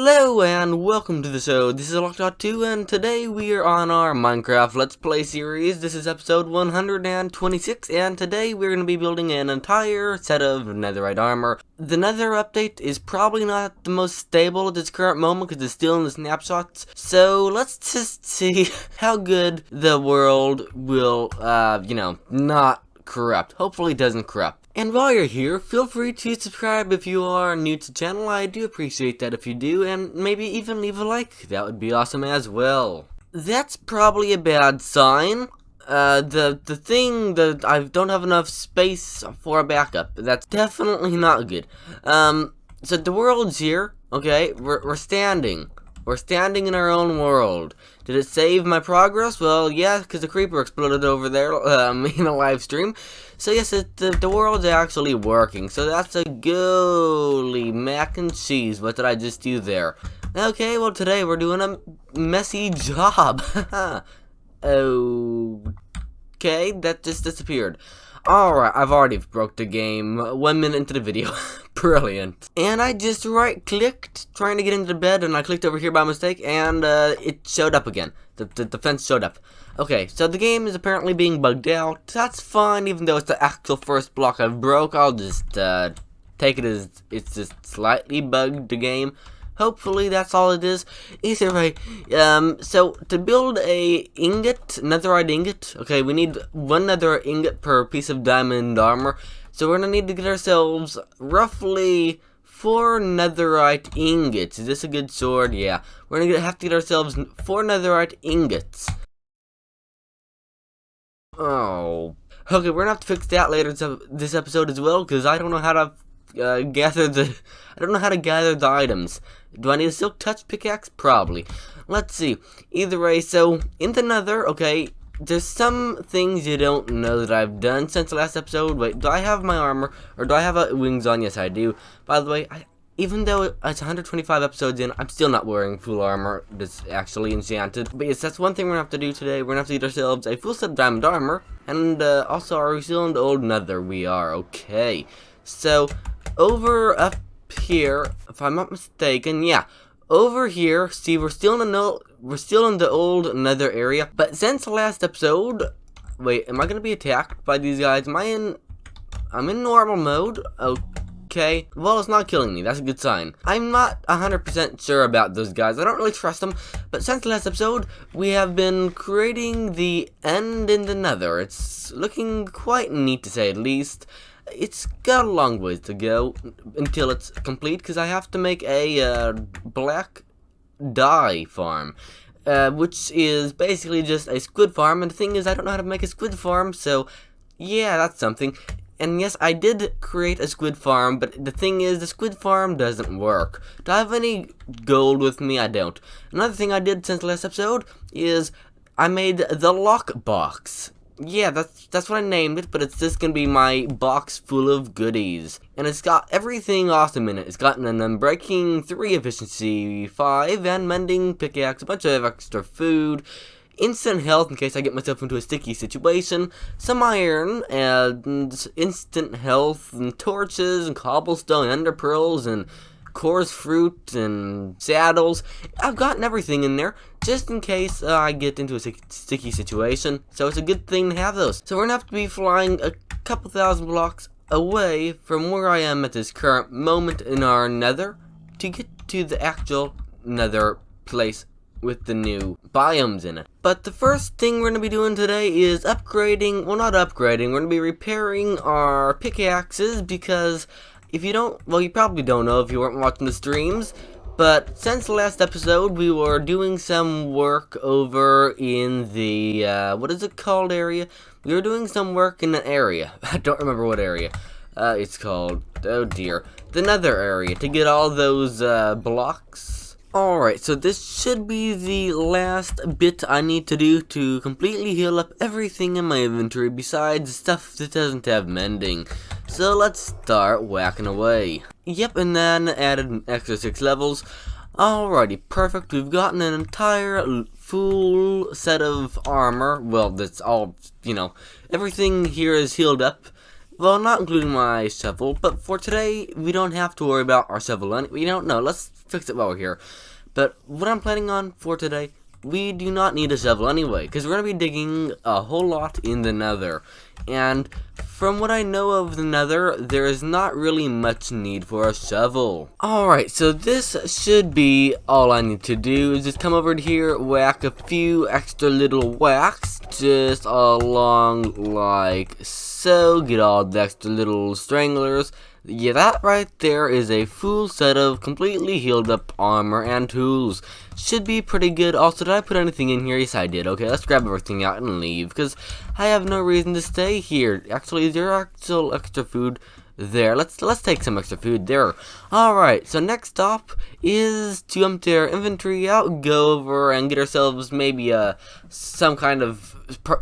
Hello and welcome to the show. This is Lock.2 and today we are on our Minecraft Let's Play series. This is episode 126 and today we're going to be building an entire set of netherite armor. The nether update is probably not the most stable at this current moment because it's still in the snapshots. So let's just see how good the world will, not corrupt. Hopefully it doesn't corrupt. And while you're here, feel free to subscribe if you are new to the channel. I do appreciate that if you do, and maybe even leave a like. That would be awesome as well. That's probably a bad sign. The thing that I don't have enough space for a backup. That's definitely not good. So the world's here, okay? We're standing. We're standing in our own world. Did it save my progress? Well, yeah, because the creeper exploded over there in a live stream. So yes, the world's actually working. So that's a goalie mac and cheese. What did I just do there? Okay, well today we're doing a messy job. Okay, that just disappeared. Alright, I've already broke the game 1 minute into the video. Brilliant. And I just right-clicked trying to get into bed, and I clicked over here by mistake, and it showed up again. The fence showed up. Okay, so the game is apparently being bugged out. That's fine, even though it's the actual first block I've broke. I'll just take it as it's just slightly bugged the game. Hopefully that's all it is. Either way, so to build a ingot, netherite ingot, okay, we need 1 nether ingot per piece of diamond armor. So we're gonna need to get ourselves roughly 4 netherite ingots. Is this a good sword? Yeah. We're gonna have to get ourselves 4 netherite ingots. Oh. Okay, we're gonna have to fix that later this episode as well, because I don't know how to gather the items. Do I need a silk touch pickaxe? Probably. Let's see. Either way, so in the nether, okay, there's some things you don't know that I've done since the last episode. Wait, do I have my armor, or do I have wings on? Yes, I do. By the way, even though it's 125 episodes in, I'm still not wearing full armor that's actually enchanted. But yes, that's one thing we're gonna have to do today. We're gonna have to get ourselves a full set of diamond armor, and also, are we still in the old nether? We are. Okay. So over up here, if I'm not mistaken, yeah, over here. See, we're still in the old nether area. But since the last episode, wait, am I gonna be attacked by these guys? I'm in normal mode. Okay, well, it's not killing me. That's a good sign. I'm not 100% sure about those guys. I don't really trust them. But since the last episode, we have been creating the end in the nether. It's looking quite neat, to say the least. It's got a long ways to go until it's complete, because I have to make a black dye farm, which is basically just a squid farm. And the thing is, I don't know how to make a squid farm, so yeah, that's something. And yes, I did create a squid farm, but the thing is, the squid farm doesn't work. Do I have any gold with me? I don't. Another thing I did since the last episode is I made the lock box. Yeah, that's what I named it, but it's just gonna be my box full of goodies. And it's got everything awesome in it. It's got an Unbreaking 3 efficiency 5 and mending pickaxe, a bunch of extra food, instant health in case I get myself into a sticky situation, some iron, and instant health, and torches, and cobblestone, ender pearls, and coarse fruit, and saddles. I've gotten everything in there, just in case I get into a sticky situation. So it's a good thing to have those. So we're gonna have to be flying a couple thousand blocks away from where I am at this current moment in our nether to get to the actual nether place with the new biomes in it. But the first thing we're gonna be doing today is upgrading, well, not upgrading, we're gonna be repairing our pickaxes, because if you don't, well, you probably don't know if you weren't watching the streams, but since the last episode, we were doing some work over in the, what is it called area? We were doing some work in an area. I don't remember what area. It's called, oh dear, the nether area, to get all those, blocks. Alright, so this should be the last bit I need to do to completely heal up everything in my inventory besides stuff that doesn't have mending. So let's start whacking away. Yep, and then added an extra 6 levels. Alrighty, perfect. We've gotten an entire full set of armor. Well, that's all, everything here is healed up. Well, not including my shovel, but for today, we don't have to worry about our shovel. We don't know. Let's fix it while we're here. But what I'm planning on for today, we do not need a shovel anyway, because we're going to be digging a whole lot in the nether. And from what I know of the nether, there is not really much need for a shovel. Alright, so this should be all I need to do, is just come over here, whack a few extra little whacks, just along like so, get all the extra little stranglers. Yeah, that right there is a full set of completely healed up armor and tools. Should be pretty good. Also, did I put anything in here? Yes, I did. Okay, let's grab everything out and leave, because I have no reason to stay here. Actually, is there actual extra food there? Let's take some extra food there. Alright, so next stop is to empty our inventory out, go over and get ourselves maybe some kind of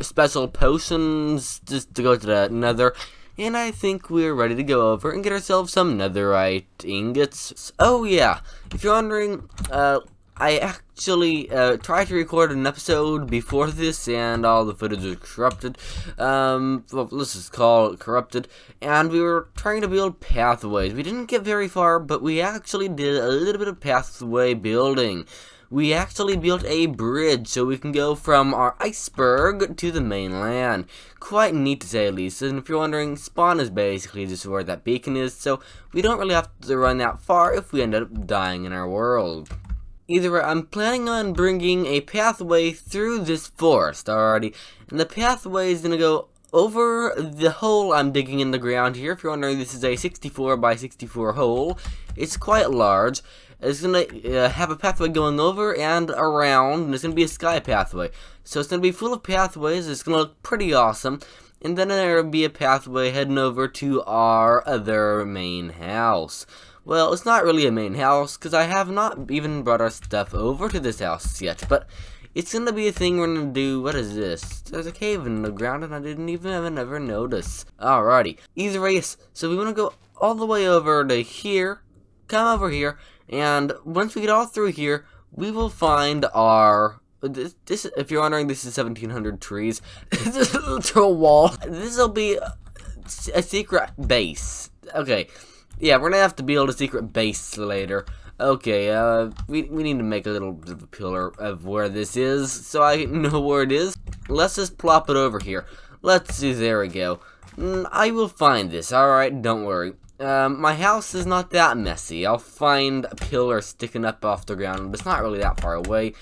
special potions just to go to the nether. And I think we're ready to go over and get ourselves some netherite ingots. Oh yeah, if you're wondering, I actually tried to record an episode before this, and all the footage was corrupted. Well, let's just call it corrupted. And we were trying to build pathways. We didn't get very far, but we actually did a little bit of pathway building. We actually built a bridge so we can go from our iceberg to the mainland. Quite neat to say the least, and if you're wondering, spawn is basically just where that beacon is, so we don't really have to run that far if we end up dying in our world. Either way, I'm planning on bringing a pathway through this forest already, and the pathway is going to go over the hole I'm digging in the ground here. If you're wondering, this is a 64 by 64 hole. It's quite large. It's going to have a pathway going over and around, and it's going to be a sky pathway. So it's going to be full of pathways. It's going to look pretty awesome. And then there will be a pathway heading over to our other main house. Well, it's not really a main house, because I have not even brought our stuff over to this house yet. But it's going to be a thing we're going to do. What is this? There's a cave in the ground, and I didn't even ever notice. Alrighty. Either way, yes. So we want to go all the way over to here. Come over here. And once we get all through here, we will find our... This, if you're wondering, this is 1700 trees. This is a wall. This will be a secret base. Okay. Yeah, we're gonna have to build a secret base later. Okay, we need to make a little bit of a pillar of where this is, so I know where it is. Let's just plop it over here. Let's see, there we go. I will find this, alright, don't worry. My house is not that messy. I'll find a pillar sticking up off the ground, but it's not really that far away.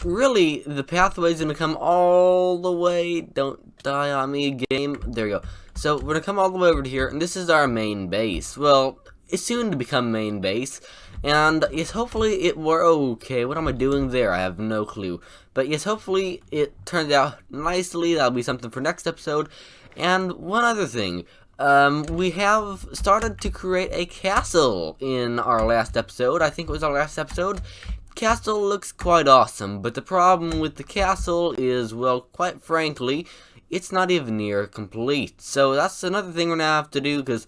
Really, the pathway's gonna come all the way. Don't die on me, game. There you go. So we're gonna come all the way over to here, and this is our main base. Well, it's soon to become main base, and yes, hopefully it were okay. What am I doing there? I have no clue. But yes, hopefully it turns out nicely. That'll be something for next episode. And one other thing. We have started to create a castle in our last episode. I think it was our last episode. Castle looks quite awesome, but the problem with the castle is, well, quite frankly, it's not even near complete. So that's another thing we're gonna have to do, because,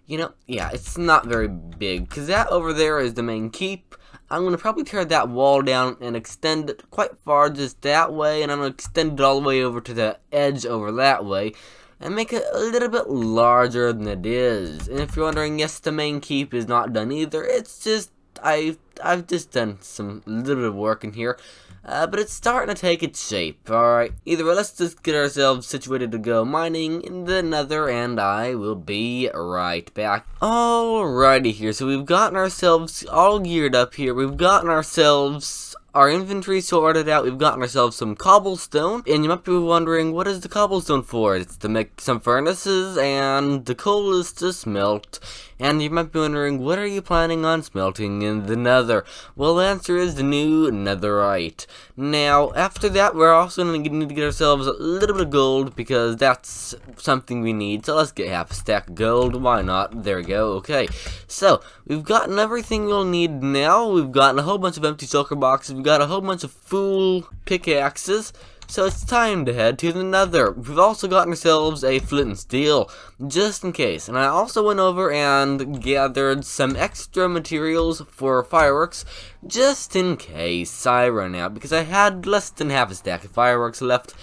you know, yeah, it's not very big. Because that over there is the main keep. I'm gonna probably tear that wall down and extend it quite far just that way, and I'm gonna extend it all the way over to the edge over that way, and make it a little bit larger than it is. And if you're wondering, yes, the main keep is not done either. It's just, I've just done some little bit of work in here. But it's starting to take its shape. Alright, either way, let's just get ourselves situated to go mining in the nether, and I will be right back. Alrighty here, so we've gotten ourselves all geared up here. We've gotten ourselves our inventory sorted out. We've gotten ourselves some cobblestone, and you might be wondering, what is the cobblestone for? It's to make some furnaces, and the coal is to smelt. And you might be wondering, what are you planning on smelting in the nether? Well, the answer is the new netherite. Now, after that, we're also going to need to get ourselves a little bit of gold, because that's something we need. So let's get half a stack of gold. Why not? There we go. Okay. So, we've gotten everything we'll need now. We've gotten a whole bunch of empty shulker boxes. We've got a whole bunch of full pickaxes. So it's time to head to the nether. We've also gotten ourselves a flint and steel, just in case. And I also went over and gathered some extra materials for fireworks, just in case I run out, because I had less than half a stack of fireworks left.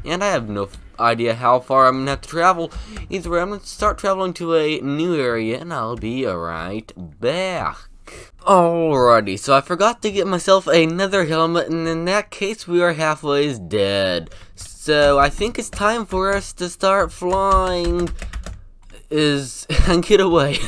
and I have no idea how far I'm gonna have to travel. Either way, I'm gonna start traveling to a new area, and I'll be right back. Alrighty, so I forgot to get myself another helmet, and in that case, we are halfway dead. So I think it's time for us to start flying. And get away.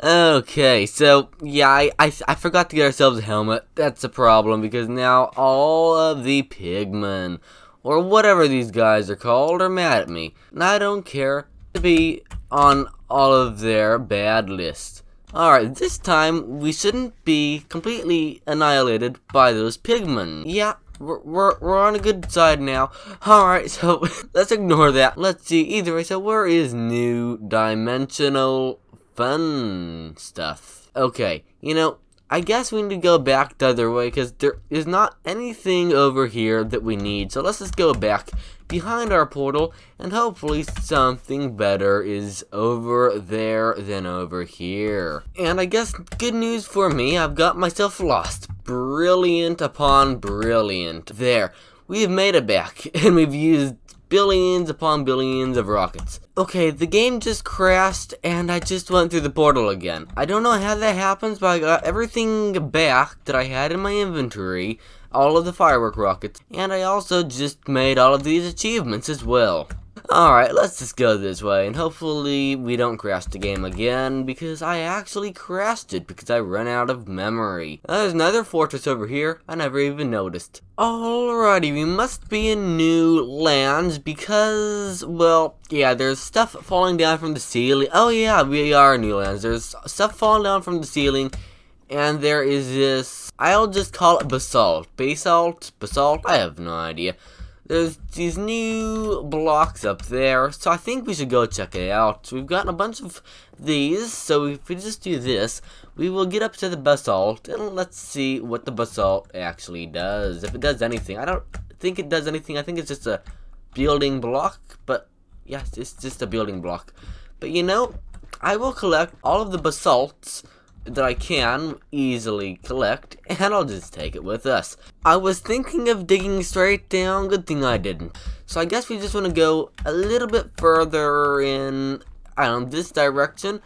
Okay, so yeah, I forgot to get ourselves a helmet. That's a problem because now all of the pigmen, or whatever these guys are called, are mad at me. And I don't care to be on all of their bad lists. Alright, this time we shouldn't be completely annihilated by those pigmen. Yeah, we're on a good side now. Alright, so let's ignore that. Let's see, either way, so where is new dimensional fun stuff? Okay, you know, I guess we need to go back the other way because there is not anything over here that we need. So let's just go back behind our portal and hopefully something better is over there than over here. And I guess good news for me, I've got myself lost. Brilliant upon brilliant. There, we've made it back and we've used billions upon billions of rockets. Okay, the game just crashed and I just went through the portal again. I don't know how that happens, but I got everything back that I had in my inventory, all of the firework rockets, and I also just made all of these achievements as well. Alright, let's just go this way, and hopefully we don't crash the game again, because I actually crashed it because I ran out of memory. There's another fortress over here, I never even noticed. Alrighty, we must be in new lands because, well, yeah, there's stuff falling down from the ceiling. Oh yeah, we are in new lands. There's stuff falling down from the ceiling, and there is this, I'll just call it basalt. Basalt? I have no idea. There's these new blocks up there, so I think we should go check it out. We've gotten a bunch of these, so if we just do this, we will get up to the basalt, and let's see what the basalt actually does. If it does anything. I don't think it does anything. I think it's just a building block, but yes, it's just a building block. But you know, I will collect all of the basalts that I can easily collect, and I'll just take it with us. I was thinking of digging straight down, good thing I didn't. So I guess we just want to go a little bit further in, I don't know, this direction,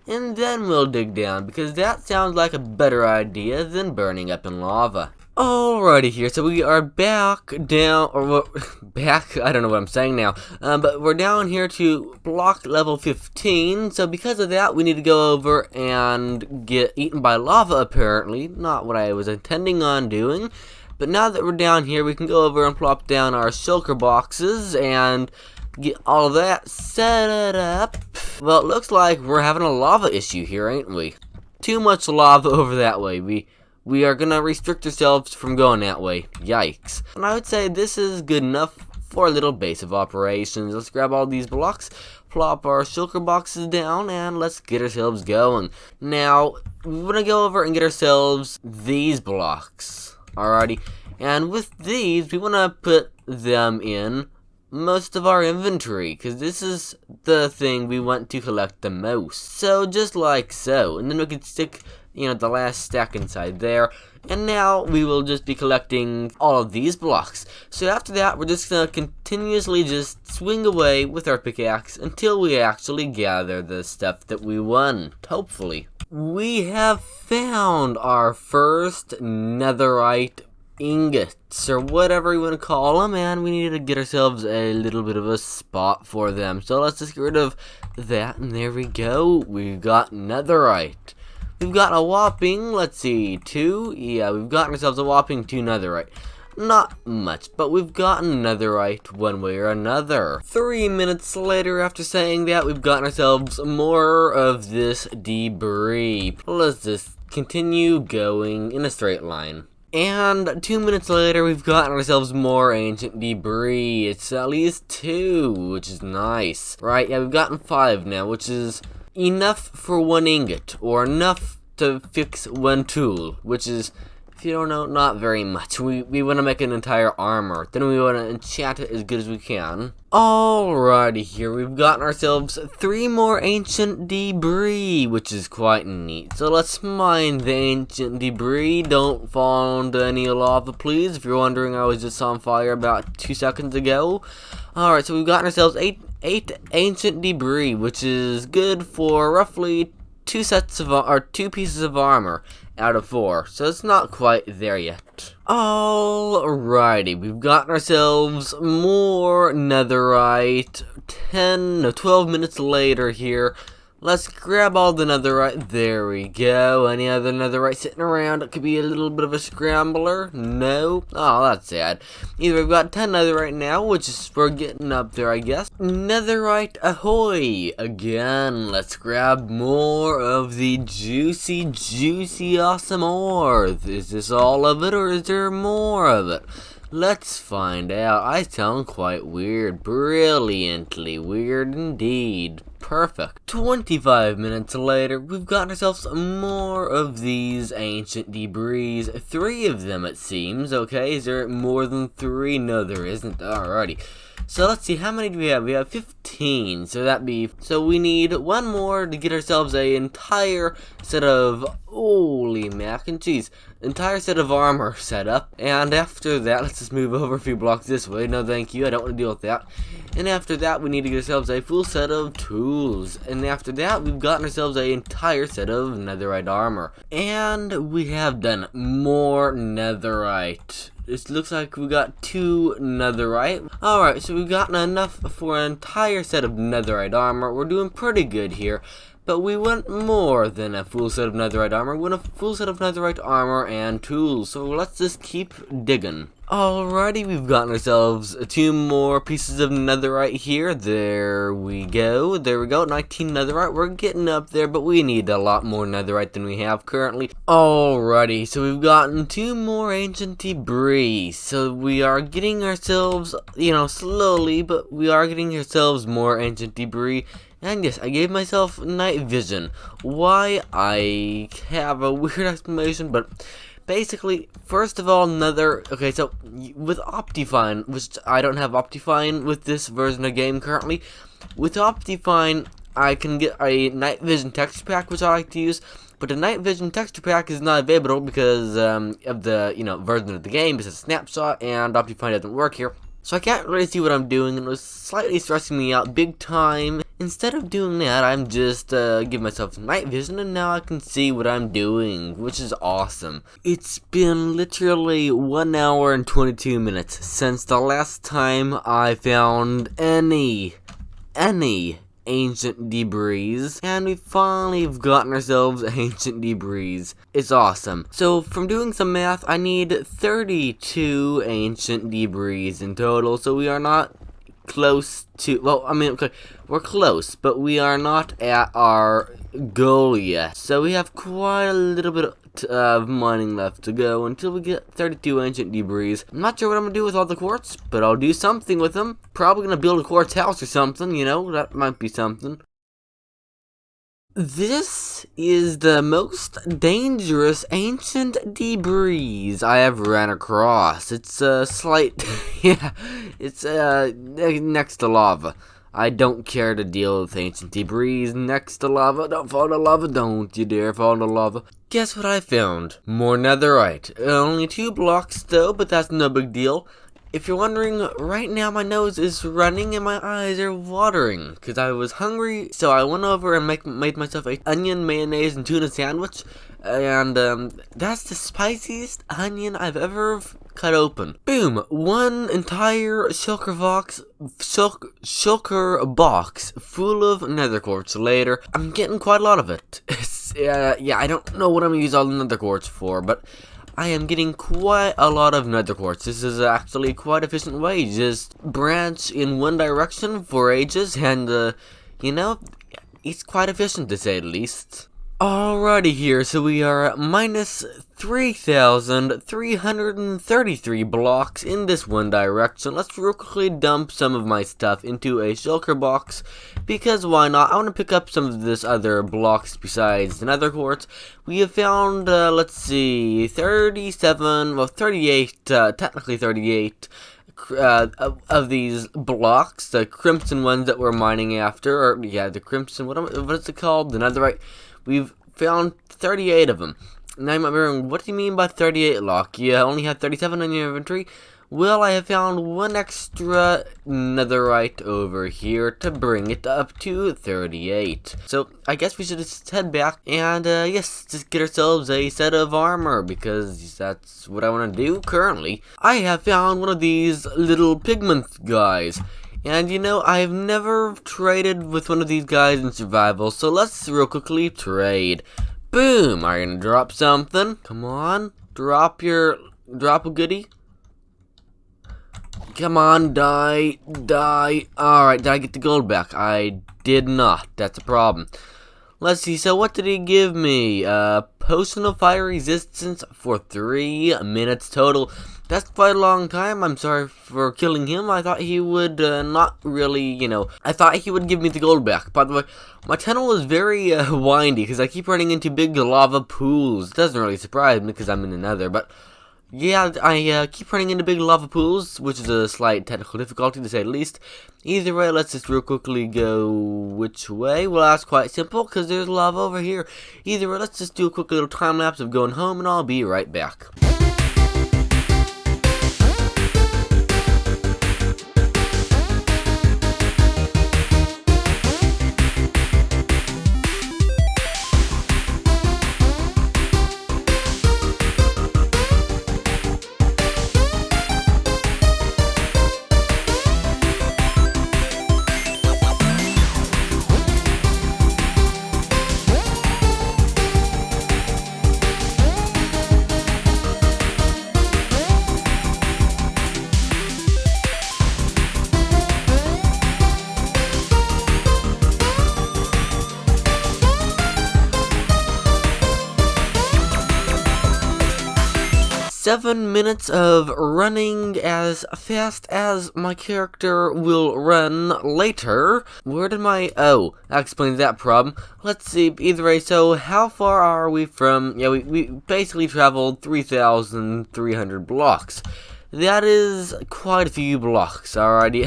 and then we'll dig down, because that sounds like a better idea than burning up in lava. Alrighty here, so we are back down, or what, back, I don't know what I'm saying now, but we're down here to block level 15, so because of that, we need to go over and get eaten by lava, apparently, not what I was intending on doing, but now that we're down here, we can go over and plop down our shulker boxes, and get all of that set up. Well, it looks like we're having a lava issue here, ain't we? Too much lava over that way, we are gonna restrict ourselves from going that way. Yikes. And I would say this is good enough for a little base of operations. Let's grab all these blocks, plop our shulker boxes down, and let's get ourselves going. Now, we want to go over and get ourselves these blocks. Alrighty. And with these, we want to put them in most of our inventory, because this is the thing we want to collect the most. So, just like so. And then we can stick, you know, the last stack inside there, and now we will just be collecting all of these blocks. So after that, we're just gonna continuously just swing away with our pickaxe until we actually gather the stuff that we want, hopefully. We have found our first netherite ingots, or whatever you want to call them, and we need to get ourselves a little bit of a spot for them. So let's just get rid of that, and there we go. We've got netherite. We've got a whopping, let's see, 2? Yeah, we've gotten ourselves a whopping 2 netherite. Not much, but we've gotten netherite one way or another. 3 minutes later, after saying that, we've gotten ourselves more of this debris. Let's just continue going in a straight line. And 2 minutes later, we've gotten ourselves more ancient debris. It's at least 2, which is nice. Right, yeah, we've gotten 5 now, which is enough for 1 ingot, or enough to fix 1 tool, which is If you don't know, not very much. We want to make an entire armor. Then we want to enchant it as good as we can. Alrighty, here we've gotten ourselves 3 more ancient debris, which is quite neat. So let's mine the ancient debris. Don't fall into any lava, please. If you're wondering, I was just on fire about 2 seconds ago. Alright, so we've gotten ourselves 8 ancient debris, which is good for roughly 2 pieces of armor out of 4, so it's not quite there yet. Alrighty, we've gotten ourselves more netherite. 12 minutes later here. Let's grab all the netherite. There we go. Any other netherite sitting around? It could be a little bit of a scrambler. No. Oh, that's sad. Either we've got 10 netherite now, which is we're getting up there, I guess. Netherite ahoy! Again, let's grab more of the juicy, awesome ore. Is this all of it, or is there more of it? Let's find out. I sound quite weird. Brilliantly weird indeed. Perfect. 25 minutes later, we've gotten ourselves more of these ancient debris. 3 of them, it seems. Okay, is there more than 3? No, there isn't. Alrighty. So let's see, how many do we have? We have 15. So we need 1 more to get ourselves an entire set of, holy mac and cheese, entire set of armor set up. And after that, let's just move over a few blocks this way. No thank you, I don't want to deal with that. And after that, we need to get ourselves a full set of tools. And after that, we've gotten ourselves an entire set of netherite armor. And we have done more netherite. It looks like we got 2 netherite. Alright, so we've gotten enough for an entire set of netherite armor. We're doing pretty good here. But we want more than a full set of netherite armor. We want a full set of netherite armor and tools. So let's just keep digging. Alrighty, we've gotten ourselves 2 more pieces of netherite here. There we go. 19 netherite. We're getting up there, but we need a lot more netherite than we have currently. Alrighty, so we've gotten 2 more ancient debris. So we are getting ourselves, slowly, but we are getting ourselves more ancient debris. And yes, I gave myself night vision. Why? I have a weird explanation, but basically, first of all, okay, so with Optifine, which I don't have Optifine with this version of the game currently, with Optifine, I can get a night vision texture pack, which I like to use, but the night vision texture pack is not available because of the, version of the game. It's a snapshot, and Optifine doesn't work here. So I can't really see what I'm doing, and it was slightly stressing me out big time. Instead of doing that, I'm just giving myself night vision, and now I can see what I'm doing, which is awesome. It's been literally 1 hour and 22 minutes since the last time I found any ancient debris, and we finally have gotten ourselves ancient debris. It's awesome. So from doing some math, I need 32 ancient debris in total, so we are not close to, okay, we're close, but we are not at our goal yet. So we have quite a little bit of mining left to go until we get 32 ancient debris. I'm not sure what I'm gonna do with all the quartz, but I'll do something with them. Probably gonna build a quartz house or something, that might be something. This is the most dangerous ancient debris I have ran across. It's it's next to lava. I don't care to deal with ancient debris next to lava. Don't fall into lava, don't you dare fall into lava. Guess what I found? More netherite. Only 2 blocks though, but that's no big deal. If you're wondering, right now my nose is running and my eyes are watering because I was hungry, so I went over and made myself a onion, mayonnaise, and tuna sandwich, and that's the spiciest onion I've ever cut open. Boom! 1 entire shulker box full of nether quartz later. I'm getting quite a lot of it. Yeah, I don't know what I'm gonna use all the nether quartz for, but I am getting quite a lot of nether quartz. This is actually quite efficient way. Just branch in one direction for ages, and it's quite efficient to say the least. Alrighty here, so we are at minus 3,333 blocks in this one direction. Let's real quickly dump some of my stuff into a shulker box, because why not? I want to pick up some of this other blocks besides the nether quartz. We have found, let's see, 38, technically 38, of these blocks, the crimson ones that we're mining after, or yeah, the crimson, what is it called? The netherite. We've found 38 of them. Now you might be wondering, what do you mean by 38, Locke? You only had 37 in your inventory? Well, I have found one extra netherite over here to bring it up to 38. So, I guess we should just head back and, yes, just get ourselves a set of armor, because that's what I want to do currently. I have found one of these little pigment guys. And you know, I've never traded with one of these guys in survival, so let's real quickly trade. Boom! Are you gonna drop something? Come on, drop a goodie. Come on, die. Alright, did I get the gold back? I did not. That's a problem. Let's see, so what did he give me? Potion of fire resistance for 3 minutes total. That's quite a long time. I'm sorry for killing him. I thought he would not really, I thought he would give me the gold back. By the way, my tunnel is very windy because I keep running into big lava pools. It doesn't really surprise me because I'm in the nether, but yeah, I keep running into big lava pools, which is a slight technical difficulty to say the least. Either way, let's just real quickly go which way. Well, that's quite simple because there's lava over here. Either way, let's just do a quick little time lapse of going home and I'll be right back. 7 minutes of running as fast as my character will run later. Where did my... Oh, that explains that problem. Let's see, either way, so how far are we from... Yeah, we basically traveled 3,300 blocks. That is quite a few blocks, alrighty.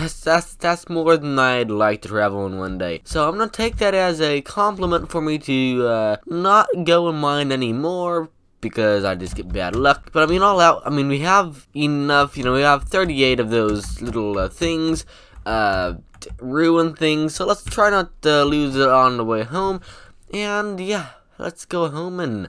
That's more than I'd like to travel in one day. So I'm gonna take that as a compliment for me to not go and mine anymore, because I just get bad luck. But I mean, all out, I mean, we have enough, we have 38 of those little things, ruin things, so let's try not to lose it on the way home. And yeah, let's go home and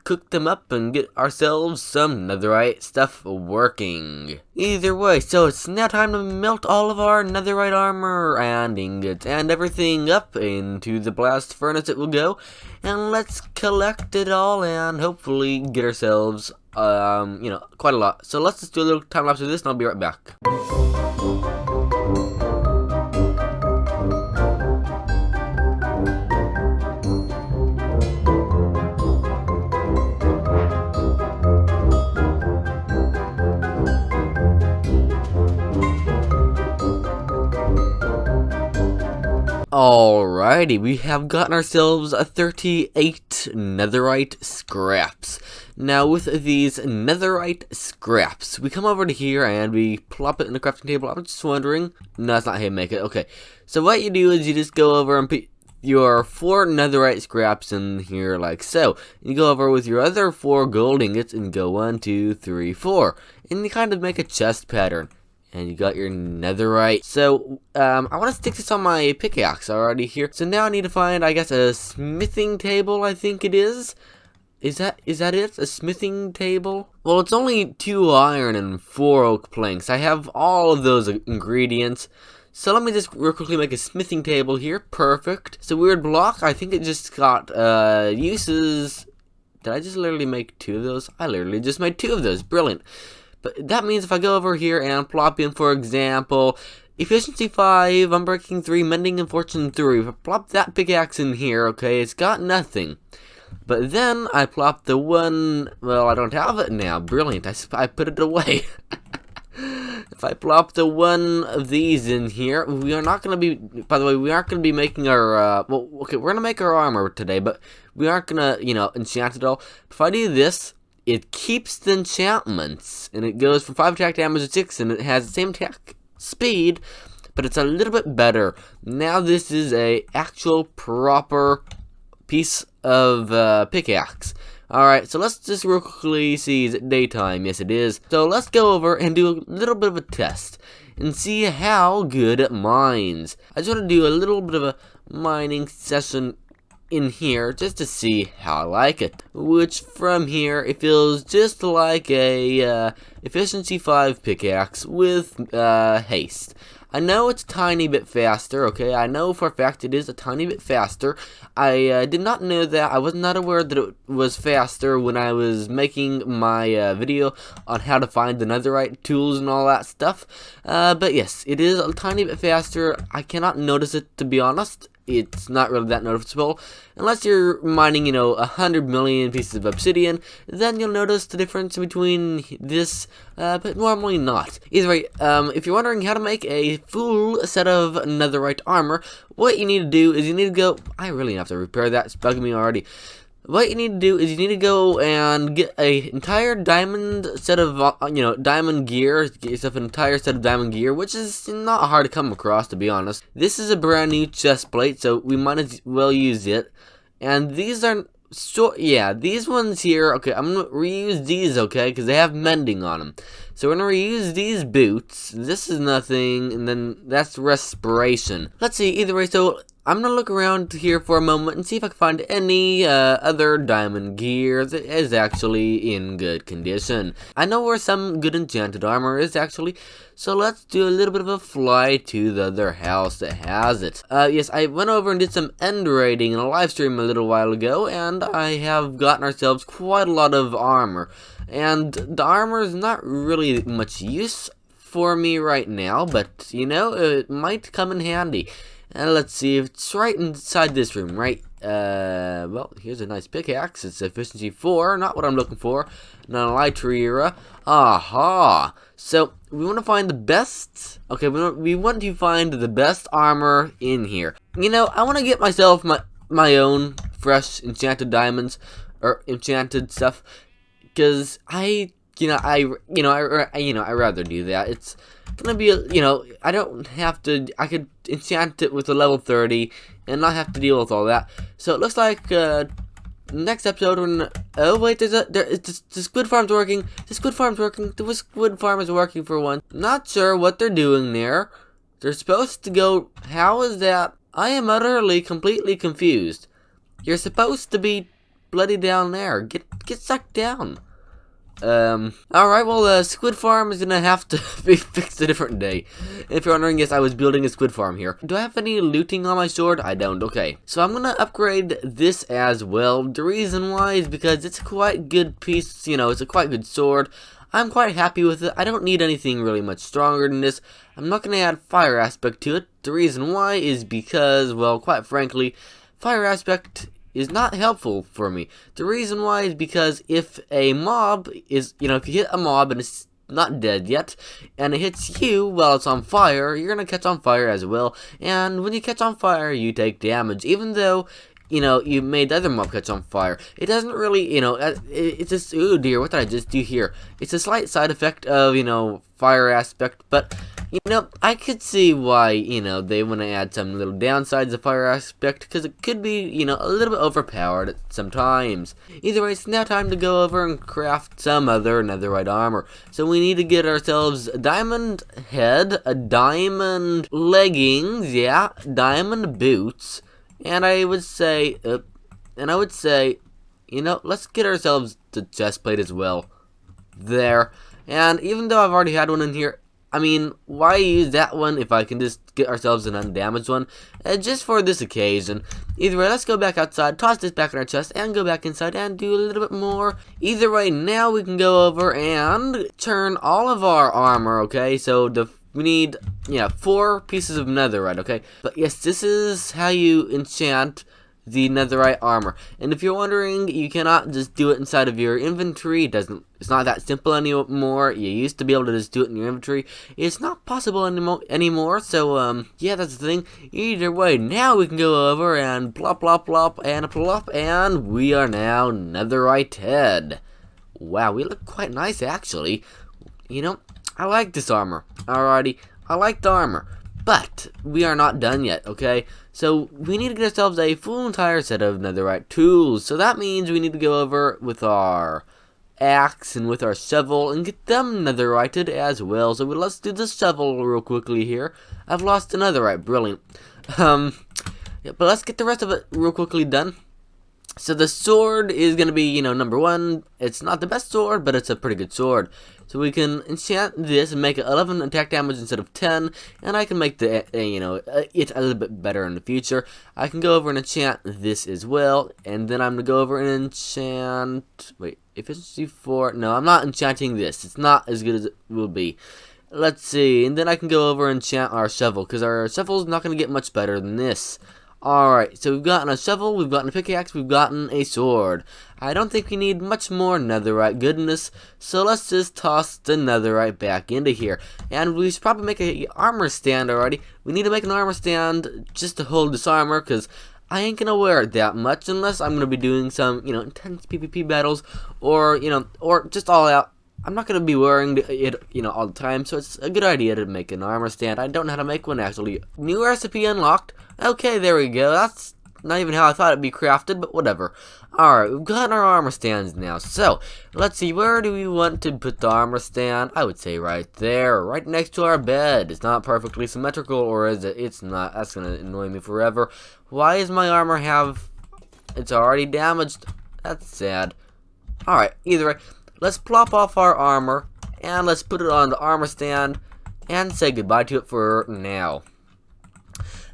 cook them up and get ourselves some netherite stuff working. Either way, so it's now time to melt all of our netherite armor and ingots and everything up into the blast furnace it will go. And let's collect it all and hopefully get ourselves, quite a lot. So let's just do a little time lapse of this and I'll be right back. Alrighty, we have gotten ourselves a 38 netherite scraps. Now with these netherite scraps, we come over to here and we plop it in the crafting table. I'm just wondering, no, that's not how you make it. Okay, so what you do is you just go over and put your 4 netherite scraps in here like so. You go over with your other 4 gold ingots and go 1, 2, 3, 4. And you kind of make a chest pattern. And you got your netherite. So, I want to stick this on my pickaxe already here. So now I need to find, I guess, a smithing table, I think it is. Is that it? A smithing table? Well, it's only 2 iron and 4 oak planks. I have all of those ingredients. So let me just real quickly make a smithing table here. Perfect. It's a weird block. I think it just got, uses... Did I just literally make 2 of those? I literally just made 2 of those. Brilliant. But that means if I go over here and plop in, for example, efficiency 5, unbreaking 3, mending and fortune 3. If I plop that pickaxe in here, okay, it's got nothing. But then I plopped the one, well, I don't have it now. Brilliant, I put it away. If I plop the one of these in here, we are not going to be, by the way, we aren't going to be making our, well, okay, we're going to make our armor today, but we aren't going to, enchant it all. If I do this, it keeps the enchantments, and it goes from 5 attack damage to 6, and it has the same attack speed, but it's a little bit better. Now this is a actual proper piece of pickaxe. Alright, so let's just real quickly see, is it daytime? Yes, it is. So let's go over and do a little bit of a test and see how good it mines. I just want to do a little bit of a mining session in here just to see how I like it. Which from here, it feels just like a efficiency 5 pickaxe with haste. I know it's a tiny bit faster, okay? I know for a fact it is a tiny bit faster. I did not know that. I was not aware that it was faster when I was making my video on how to find the netherite tools and all that stuff. But yes, it is a tiny bit faster. I cannot notice it, to be honest. It's not really that noticeable. Unless you're mining, 100 million pieces of obsidian, then you'll notice the difference between this, but normally not. Either way, if you're wondering how to make a full set of netherite armor, what you need to do is you need to go, I really have to repair that, it's bugging me already. What you need to do is you need to go and get an entire diamond set of, diamond gear. Get yourself an entire set of diamond gear, which is not hard to come across, to be honest. This is a brand new chest plate, so we might as well use it. And these are, these ones here, okay, I'm going to reuse these, okay, because they have mending on them. So we're going to reuse these boots. This is nothing, and then that's respiration. Let's see, either way, so I'm going to look around here for a moment and see if I can find any other diamond gear that is actually in good condition. I know where some good enchanted armor is actually, so let's do a little bit of a fly to the other house that has it. Yes, I went over and did some end raiding in a live stream a little while ago, and I have gotten ourselves quite a lot of armor. And the armor is not really much use for me right now, but, it might come in handy. And let's see, if it's right inside this room, right? Well, here's a nice pickaxe. It's efficiency 4, not what I'm looking for. Not a Elytra. Aha! So, we want to find the best, okay, we want to find the best armor in here. I want to get myself my own fresh enchanted diamonds, or enchanted stuff, because I rather do that. It's gonna be, I don't have to, I could enchant it with a level 30 and not have to deal with all that. So it looks like, next episode when, oh wait, this squid farm's working, the squid farm is working for once. Not sure what they're doing there. They're supposed to go, how is that? I am utterly, completely confused. You're supposed to be bloody down there. Get sucked down. Alright, well, squid farm is gonna have to be fixed a different day. If you're wondering, yes, I was building a squid farm here. Do I have any looting on my sword? I don't. Okay. So I'm gonna upgrade this as well. The reason why is because it's a quite good piece, it's a quite good sword. I'm quite happy with it. I don't need anything really much stronger than this. I'm not gonna add fire aspect to it. The reason why is because, well, quite frankly, fire aspect is not helpful for me. The reason why is because if a mob is, if you hit a mob and it's not dead yet, and it hits you while it's on fire, you're gonna catch on fire as well, and when you catch on fire, you take damage, even though, you made the other mob catch on fire. It doesn't really, it's just, oh dear, what did I just do here? It's a slight side effect of, fire aspect, but, I could see why, they want to add some little downsides of fire aspect, because it could be, a little bit overpowered at some times. Either way, it's now time to go over and craft some other netherite armor. So we need to get ourselves a diamond head, a diamond leggings, yeah, diamond boots, and I would say, let's get ourselves the chest plate as well. There. And even though I've already had one in here, I mean, why use that one if I can just get ourselves an undamaged one? Just for this occasion. Either way, let's go back outside, toss this back in our chest, and go back inside and do a little bit more. Either way, now we can go over and turn all of our armor, okay? So we need, 4 pieces of netherite, okay? But yes, this is how you enchant the netherite armor. And if you're wondering, you cannot just do it inside of your inventory. It's not that simple anymore. You used to be able to just do it in your inventory. It's not possible anymore. So yeah, that's the thing. Either way, now we can go over and plop, plop, plop, and we are now netherite head. Wow, we look quite nice actually. You know, I like this armor. Alrighty, I like the armor. But we are not done yet, okay? So we need to get ourselves a full entire set of netherite tools. So that means we need to go over with our axe and with our shovel and get them netherrited as well. So let's do the shovel real quickly here. I've lost a netherite, brilliant. Yeah, but let's get the rest of it real quickly done. So the sword is going to be, number one. It's not the best sword, but it's a pretty good sword. So we can enchant this and make it 11 attack damage instead of 10. And I can make it a little bit better in the future. I can go over and enchant this as well. And then I'm going to go over and enchant... Wait, efficiency 4. No, I'm not enchanting this. It's not as good as it will be. Let's see. And then I can go over and enchant our shovel, because our shovel is not going to get much better than this. Alright, so we've gotten a shovel, we've gotten a pickaxe, we've gotten a sword. I don't think we need much more netherite goodness, so let's just toss the netherite back into here. And we should probably make an armor stand already. We need to make an armor stand just to hold this armor, because I ain't gonna wear it that much unless I'm gonna be doing some, intense PvP battles, or, or just all out. I'm not going to be wearing it, all the time, so it's a good idea to make an armor stand. I don't know how to make one, actually. New recipe unlocked. Okay, there we go. That's not even how I thought it'd be crafted, but whatever. Alright, we've got our armor stands now. So, let's see, where do we want to put the armor stand? I would say right there, right next to our bed. It's not perfectly symmetrical, or is it? It's not. That's going to annoy me forever. Why does my armor have... It's already damaged. That's sad. Alright, either way. Let's plop off our armor, and let's put it on the armor stand, and say goodbye to it for now.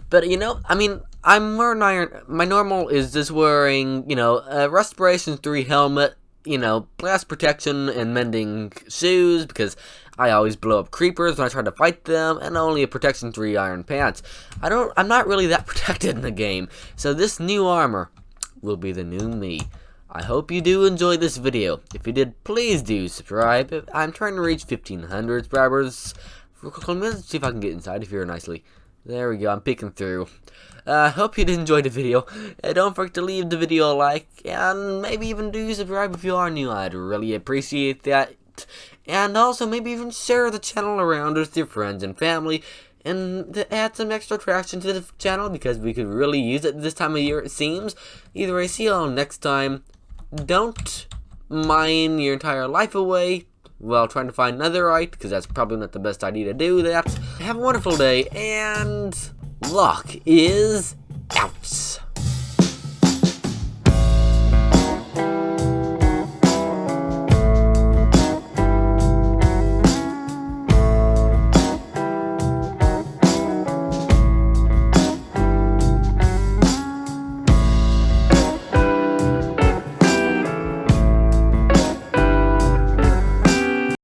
But, I'm wearing iron. My normal is just wearing, a Restoration 3 helmet, blast protection and mending shoes, because I always blow up creepers when I try to fight them, and only a Protection 3 iron pants. I'm not really that protected in the game, so this new armor will be the new me. I hope you do enjoy this video. If you did, please do subscribe. I'm trying to reach 1,500 subscribers. Let's see if I can get inside here nicely. There we go, I'm peeking through. Hope you did enjoy the video. Don't forget to leave the video a like, and maybe even do subscribe if you are new. I'd really appreciate that. And also, maybe even share the channel around with your friends and family, and to add some extra traction to the channel, because we could really use it this time of year, it seems. Either way, see you all next time. Don't mine your entire life away while trying to find netherite, because that's probably not the best idea to do that. Have a wonderful day, and luck is out.